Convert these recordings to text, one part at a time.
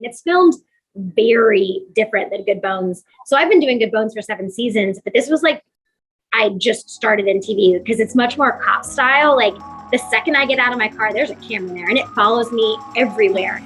It's filmed very different than Good Bones. So I've been doing Good Bones for 7 seasons, but this was like, I just started in TV because it's much more cop style. Like the second I get out of my car, there's a camera there and it follows me everywhere.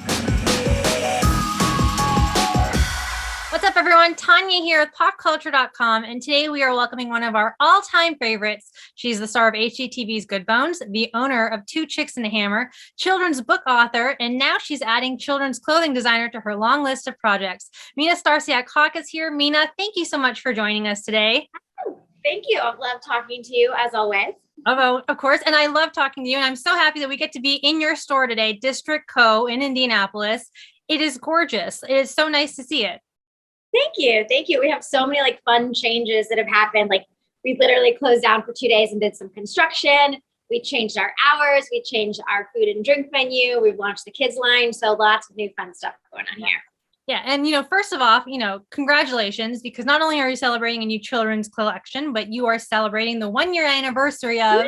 What's up, everyone? Tania here with PopCulture.com, and today we are welcoming one of our all-time favorites. She's the star of HGTV's Good Bones, the owner of Two Chicks and a Hammer, children's book author, and now she's adding children's clothing designer to her long list of projects. Mina Starsiak Hawk is here. Mina, thank you so much for joining us today. Thank you. I've loved talking to you as always. Oh, of course. And I love talking to you. And I'm so happy that we get to be in your store today, District Co. in Indianapolis. It is gorgeous. It is so nice to see it. Thank you. Thank you. We have so many like fun changes that have happened. Like we literally closed down for 2 days and did some construction. We changed our hours. We changed our food and drink menu. We've launched the kids line. So lots of new fun stuff going on here. Yeah. And, first of all, congratulations, because not only are you celebrating a new children's collection, but you are celebrating the 1-year anniversary of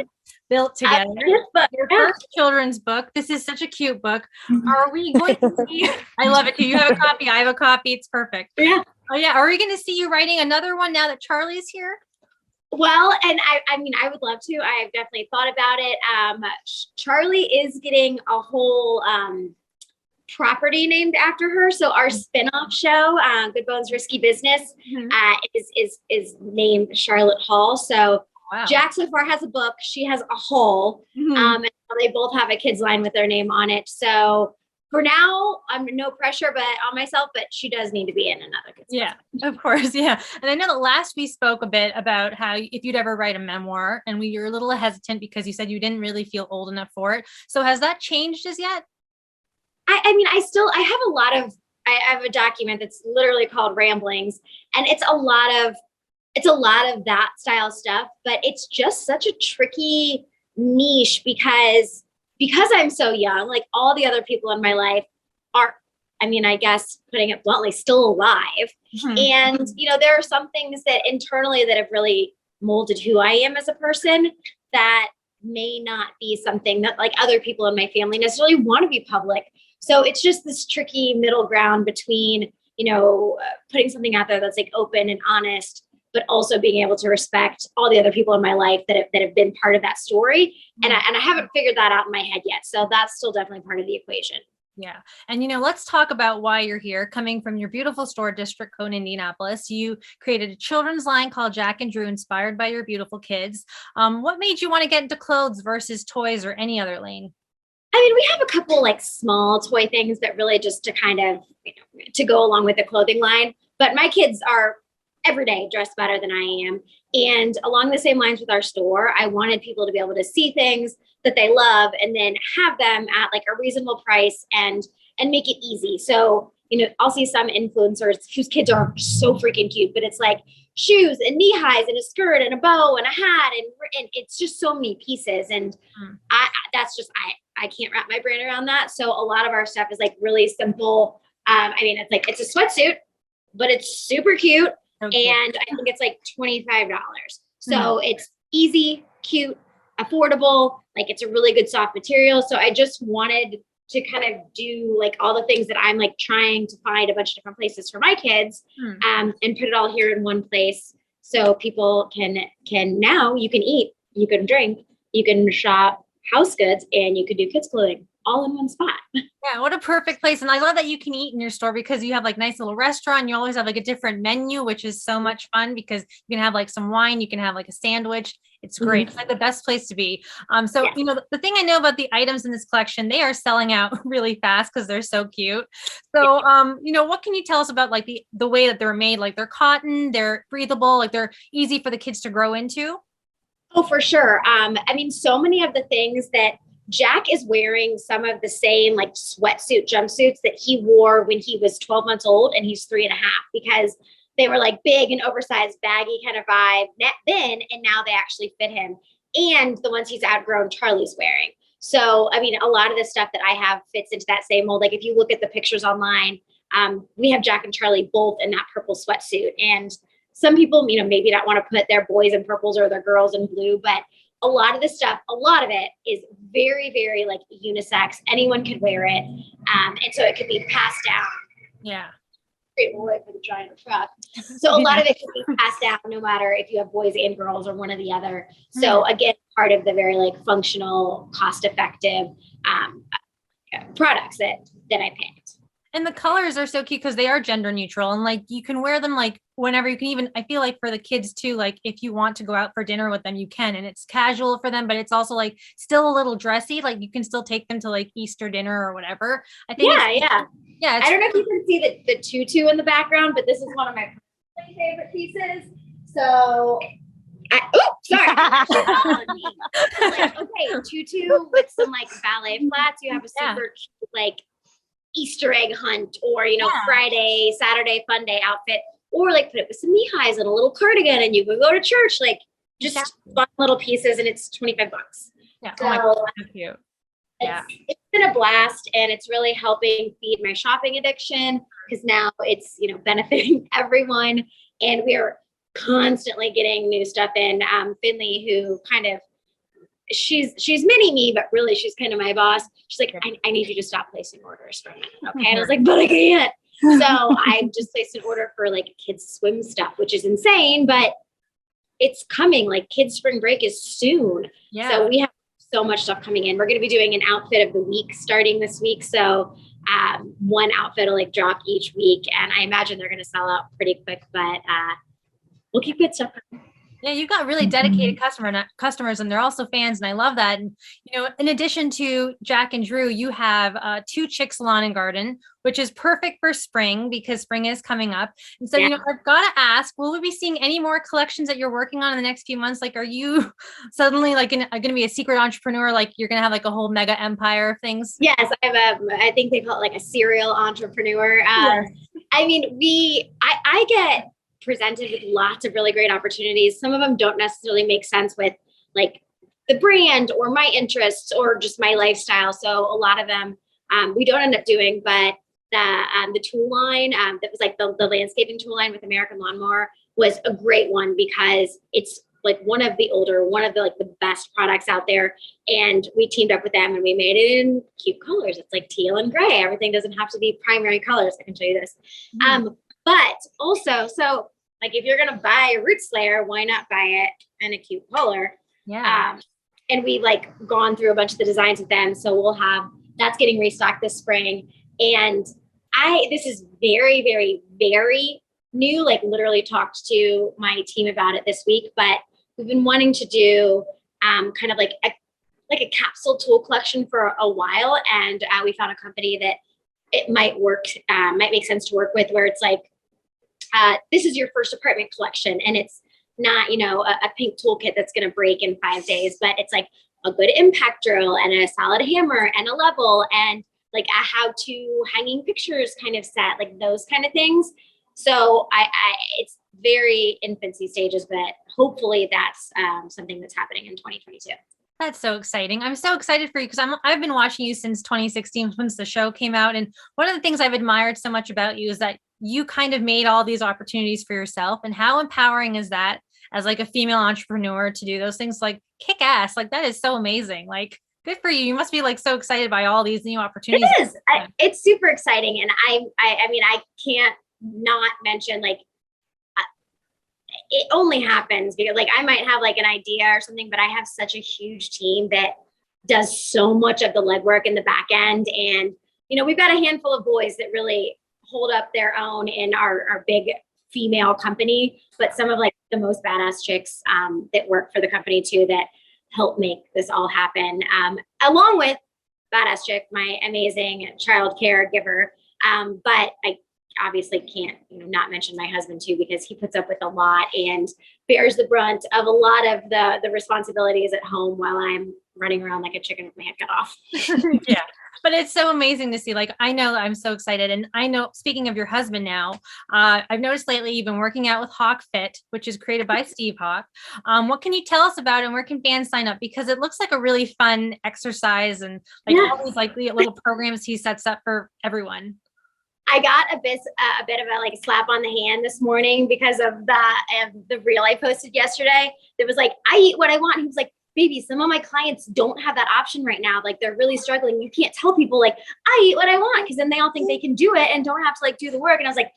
Built Together, your first children's book. This is such a cute book. Are we going to see, I love it too. You have a copy. I have a copy. It's perfect. Yeah. Oh yeah. Are we going to see you writing another one now that Charlie's here? Well, and I mean, I would love to. I've definitely thought about it. Charlie is getting a whole property named after her. So our spinoff show, Good Bones Risky Business, is named Charlotte Hall. So wow. Jack so far has a book. She has a hall. And they both have a kids line with their name on it. So for now, I'm no pressure, but on myself, but she does need to be in another kids book. Of course. Yeah. And I know that last we spoke a bit about how if you'd ever write a memoir, and we were a little hesitant because you said you didn't really feel old enough for it. So has that changed as yet? I have a document that's literally called Ramblings, and it's a lot of that style stuff, but it's just such a tricky niche because I'm so young, like all the other people in my life are, I guess putting it bluntly, still alive. And, there are some things that internally that have really molded who I am as a person that may not be something that like other people in my family necessarily want to be public. So it's just this tricky middle ground between, putting something out there that's like open and honest, but also being able to respect all the other people in my life that have been part of that story. And I haven't figured that out in my head yet. So that's still definitely part of the equation. Yeah. And, let's talk about why you're here. Coming from your beautiful store, District Co. in Indianapolis, you created a children's line called Jack and Drew, inspired by your beautiful kids. What made you want to get into clothes versus toys or any other lane? We have a couple like small toy things that really just to kind of, to go along with the clothing line. But my kids are every day dressed better than I am. And along the same lines with our store, I wanted people to be able to see things that they love and then have them at like a reasonable price and make it easy. So, I'll see some influencers whose kids are so freaking cute, but it's like shoes and knee highs and a skirt and a bow and a hat. And it's just so many pieces. And I can't wrap my brain around that. So a lot of our stuff is like really simple. It's a sweatsuit, but it's super cute. Okay. And I think it's like $25. So it's easy, cute, affordable. Like it's a really good soft material. So I just wanted to kind of do like all the things that I'm like trying to find a bunch of different places for my kids and put it all here in one place. So people can now you can eat, you can drink, you can shop house goods, and you could do kids clothing all in one spot. Yeah, what a perfect place. And I love that you can eat in your store because you have like nice little restaurant. You always have like a different menu, which is so much fun because you can have like some wine, you can have like a sandwich. It's great. It's like the best place to be. The thing I know about the items in this collection, they are selling out really fast because they're so cute. So, what can you tell us about like the way that they're made? Like they're cotton, they're breathable, like they're easy for the kids to grow into? Oh, for sure. So many of the things that Jack is wearing some of the same like sweatsuit jumpsuits that he wore when he was 12 months old and he's 3.5, because they were like big and oversized, baggy kind of vibe then, and now they actually fit him. And the ones he's outgrown, Charlie's wearing. So, a lot of the stuff that I have fits into that same mold. Like if you look at the pictures online, we have Jack and Charlie both in that purple sweatsuit. And some people, maybe not want to put their boys in purples or their girls in blue, but a lot of it is very, very like unisex. Anyone could wear it. And so it could be passed down Yeah. Great boy for the giant truck. So a lot of it can be passed down no matter if you have boys and girls or one or the other. So again, part of the very like functional, cost-effective products that I picked. And the colors are so cute because they are gender neutral, and like you can wear them like whenever. You can even, I feel like for the kids too, like if you want to go out for dinner with them, you can, and it's casual for them, but it's also like still a little dressy. Like you can still take them to like Easter dinner or whatever. I think yeah. I don't know if you can see the tutu in the background, but this is one of my favorite pieces. So sorry. Like, okay, tutu with some like ballet flats. You have a super cute, like Easter egg hunt, or Friday, Saturday fun day outfit, or like put it with some knee highs and a little cardigan, and you can go to church. Like just fun little pieces, and it's $25. Yeah. So, so cute. Yeah. It's been a blast, and it's really helping feed my shopping addiction because now it's benefiting everyone, and we are constantly getting new stuff in. Finley, who kind of she's mini me, but really she's kind of my boss. She's like, I need you to stop placing orders for a minute, okay? And I was like, but I can't. So I just placed an order for like kids swim stuff, which is insane, but it's coming. Like kids spring break is soon. Yeah. So we have so much stuff coming in. We're going to be doing an outfit of the week starting this week. So one outfit will like drop each week, and I imagine they're going to sell out pretty quick, but we'll keep good stuff coming. Yeah, you've got really dedicated customers, and they're also fans, and I love that. And in addition to Jack and Drew, you have 2 Chicks Lawn and Garden, which is perfect for spring because spring is coming up. And so, I've got to ask, will we be seeing any more collections that you're working on in the next few months? Like, are you suddenly like going to be a secret entrepreneur? Like, you're going to have like a whole mega empire of things? Yes, I think they call it like a serial entrepreneur. I mean, I get presented with lots of really great opportunities. Some of them don't necessarily make sense with like the brand or my interests or just my lifestyle. So a lot of them we don't end up doing, but the tool line that was like the landscaping tool line with American Lawnmower was a great one because it's like one of the best products out there. And we teamed up with them and we made it in cute colors. It's like teal and gray. Everything doesn't have to be primary colors. I can show you this. But also, so like if you're gonna buy a root slayer, why not buy it in a cute color? Yeah. And we've like gone through a bunch of the designs with them. So we'll have that's getting restocked this spring. And this is very, very, very new, like literally talked to my team about it this week, but we've been wanting to do kind of like a capsule tool collection for a while. And we found a company that it might make sense to work with, where it's like, this is your first apartment collection, and it's not, a pink toolkit that's going to break in 5 days, but it's like a good impact drill and a solid hammer and a level and like a how-to hanging pictures kind of set, like those kind of things. So it's very infancy stages, but hopefully that's something that's happening in 2022. That's so exciting. I'm so excited for you because I've been watching you since 2016, since the show came out. And one of the things I've admired so much about you is that you kind of made all these opportunities for yourself. And how empowering is that as like a female entrepreneur to do those things? Like kick ass. Like that is so amazing. Like good for you. You must be like so excited by all these new opportunities. It is. It's super exciting. And I mean, I can't not mention like, it only happens because like I might have like an idea or something, but I have such a huge team that does so much of the legwork in the back end. And, we've got a handful of boys that really hold up their own in our big female company, but some of like the most badass chicks that work for the company too, that help make this all happen. Along with badass chick, my amazing child caregiver. But I obviously can't not mention my husband too, because he puts up with a lot and bears the brunt of a lot of the responsibilities at home while I'm running around like a chicken with my head cut off. Yeah. But it's so amazing to see. Like, I know I'm so excited. And I know, speaking of your husband now, I've noticed lately you've been working out with Hawk Fit, which is created by Steve Hawk. What can you tell us about it, and where can fans sign up? Because it looks like a really fun exercise and like all these like little programs he sets up for everyone. I got a bit of a like slap on the hand this morning because of the reel I posted yesterday. It was like, I eat what I want. He was like, baby, some of my clients don't have that option right now. Like they're really struggling. You can't tell people like, I eat what I want, because then they all think they can do it and don't have to like do the work. And I was like,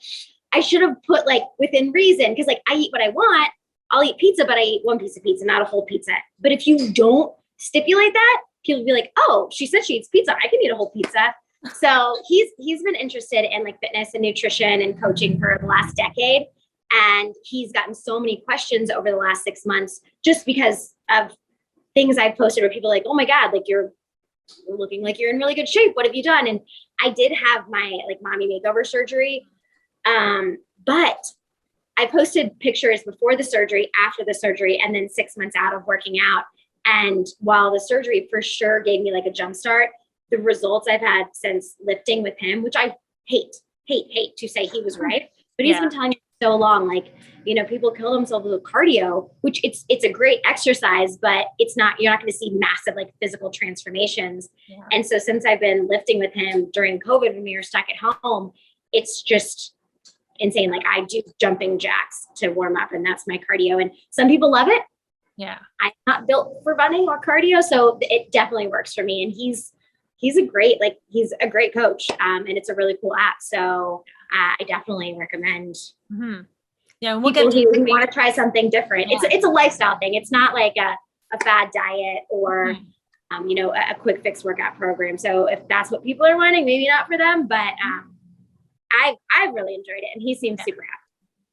I should have put like within reason, because like I eat what I want. I'll eat pizza, but I eat one piece of pizza, not a whole pizza. But if you don't stipulate that, people will be like, oh, she said she eats pizza, I can eat a whole pizza. So he's been interested in like fitness and nutrition and coaching for the last decade. And he's gotten so many questions over the last 6 months just because of things I've posted where people are like, oh my God, like you're looking like you're in really good shape. What have you done? And I did have my like mommy makeover surgery. But I posted pictures before the surgery, after the surgery, and then 6 months out of working out. And while the surgery for sure gave me like a jump start, the results I've had since lifting with him, which I hate to say he was right, but he's been telling me so long, like, you know, people kill themselves with cardio, which it's a great exercise, but you're not going to see massive like physical transformations. Yeah. And so since I've been lifting with him during COVID when we were stuck at home, it's just insane. Like I do jumping jacks to warm up, and that's my cardio. And some people love it. Yeah. I'm not built for running or cardio, so it definitely works for me. And he's a great coach. And it's a really cool app. So I definitely recommend. Mm-hmm. Yeah, we'll get to who want to try something different. Yeah. It's a lifestyle thing. It's not like a fad diet or you know, a quick fix workout program. So if that's what people are wanting, maybe not for them, but I've really enjoyed it, and he seems super happy.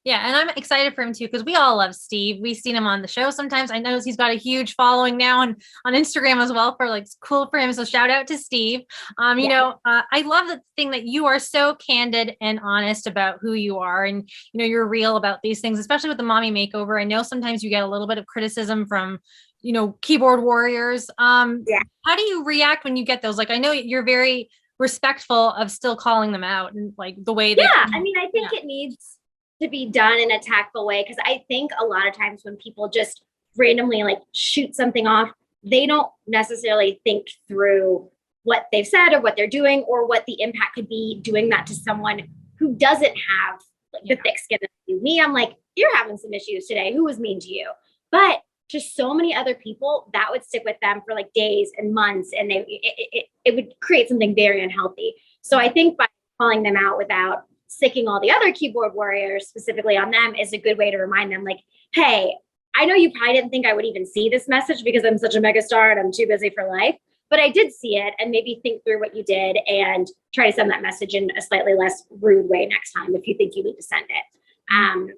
Yeah. And I'm excited for him too, because we all love Steve. We've seen him on the show sometimes. I know he's got a huge following now on Instagram as well, for like, it's cool for him. So shout out to Steve. You know, I love the thing that you are so candid and honest about who you are, and, you know, you're real about these things, especially with the mommy makeover. I know sometimes you get a little bit of criticism from, you know, keyboard warriors. How do you react when you get those? Like, I know you're very respectful of still calling them out, and like the way they I mean, I think it needs to be done in a tactful way, because I think a lot of times when people just randomly like shoot something off, they don't necessarily think through what they've said or what they're doing or what the impact could be doing that to someone who doesn't have like the thick skin that you. Me, I'm like, you're having some issues today. Who was mean to you? But just so many other people, that would stick with them for like days and months, and it would create something very unhealthy. So I think by calling them out without sicking all the other keyboard warriors specifically on them is a good way to remind them, like, hey, I know you probably didn't think I would even see this message because I'm such a mega star and I'm too busy for life, but I did see it, and maybe think through what you did and try to send that message in a slightly less rude way next time if you think you need to send it.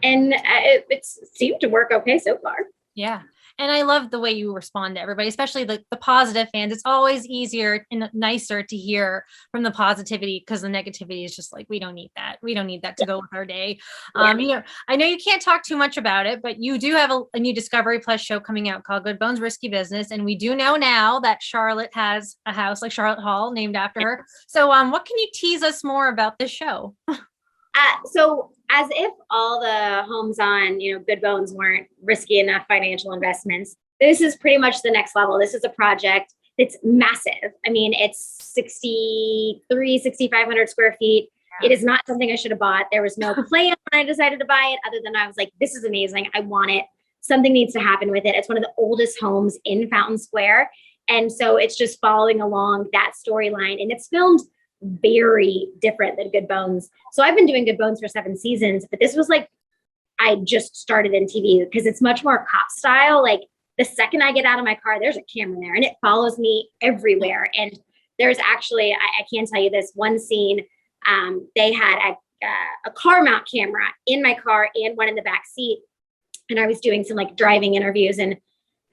And it seemed to work okay so far. Yeah. And I love the way you respond to everybody, especially the positive fans. It's always easier and nicer to hear from the positivity, because the negativity is just like, we don't need that. We don't need that to go with our day. You know, I know you can't talk too much about it, but you do have a new Discovery Plus show coming out called Good Bones, Risky Business. And we do know now that Charlotte has a house like Charlotte Hall named after her. So what can you tease us more about this show? So as if all the homes on, you know, Good Bones weren't risky enough financial investments, this is pretty much the next level. This is a project that's massive. I mean, it's 6,500 square feet. Yeah. It is not something I should have bought. There was no plan when I decided to buy it, other than I was like, this is amazing. I want it. Something needs to happen with it. It's one of the oldest homes in Fountain Square. And so it's just following along that storyline, and it's filmed very different than Good Bones. So I've been doing Good Bones for 7 seasons, but this was like, I just started in TV because it's much more cop style. Like the second I get out of my car, there's a camera there and it follows me everywhere. And there's actually, I can tell you this one scene, they had a car mount camera in my car and one in the back seat. And I was doing some like driving interviews and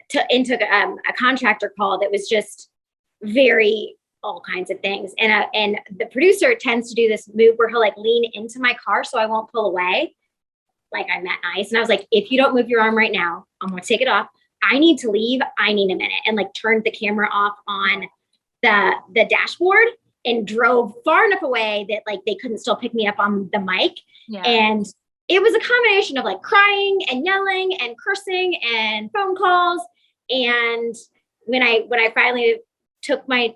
took a contractor call that was just very all kinds of things. And the producer tends to do this move where he'll like lean into my car so I won't pull away. Like I'm that nice. And I was like, if you don't move your arm right now, I'm going to take it off. I need to leave. I need a minute. And like turned the camera off on the dashboard and drove far enough away that like they couldn't still pick me up on the mic. Yeah. And it was a combination of like crying and yelling and cursing and phone calls. And when I finally took my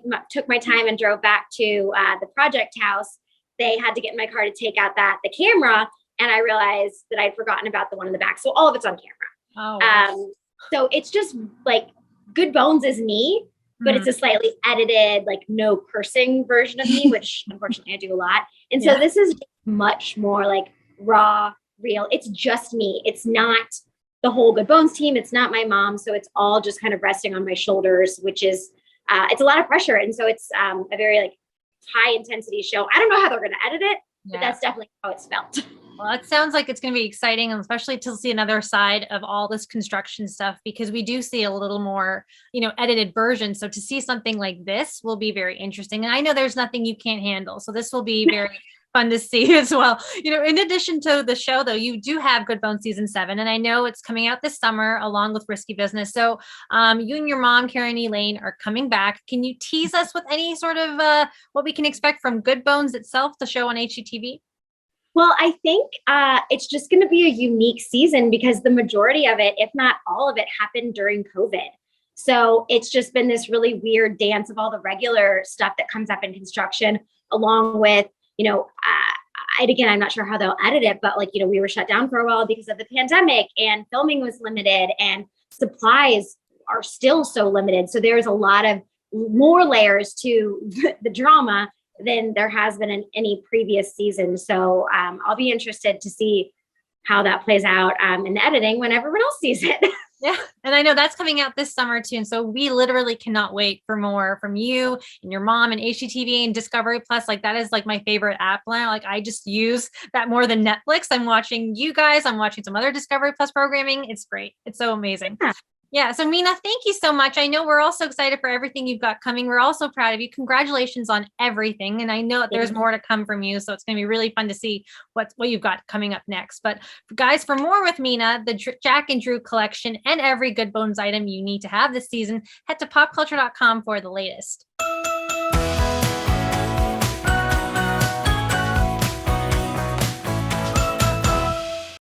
time and drove back to the project house, they had to get in my car to take out the camera, and I realized that I'd forgotten about the one in the back. So all of it's on camera. Oh, wow. So it's just like Good Bones is me, but it's a slightly edited, like no cursing version of me, which unfortunately I do a lot. And so this is much more like raw, real. It's just me. It's not the whole Good Bones team. It's not my mom. So it's all just kind of resting on my shoulders, which is, it's a lot of pressure. And so it's a very like high intensity show. I don't know how they're going to edit it, but that's definitely how it's felt. Well, it sounds like it's going to be exciting, and especially to see another side of all this construction stuff, because we do see a little more, edited version. So to see something like this will be very interesting. And I know there's nothing you can't handle. So this will be very fun to see as well. In addition to the show, though, you do have Good Bones season 7, and I know it's coming out this summer along with Risky Business. So you and your mom, Karen Elaine, are coming back. Can you tease us with any sort of what we can expect from Good Bones itself, the show on HGTV? Well, I think it's just going to be a unique season because the majority of it, if not all of it, happened during COVID. So it's just been this really weird dance of all the regular stuff that comes up in construction, along with, again, I'm not sure how they'll edit it, but like, we were shut down for a while because of the pandemic and filming was limited and supplies are still so limited. So there's a lot of more layers to the drama than there has been in any previous season. So I'll be interested to see how that plays out in the editing when everyone else sees it. Yeah. And I know that's coming out this summer too. And so we literally cannot wait for more from you and your mom and HGTV and Discovery Plus. Like that is like my favorite app now. Like I just use that more than Netflix. I'm watching you guys. I'm watching some other Discovery Plus programming. It's great. It's so amazing. Yeah. So Mina, thank you so much. I know we're all so excited for everything you've got coming. We're all so proud of you. Congratulations on everything. And I know that there's more to come from you. So it's going to be really fun to see what you've got coming up next. But guys, for more with Mina, the Jack and Drew collection, and every Good Bones item you need to have this season, head to popculture.com for the latest.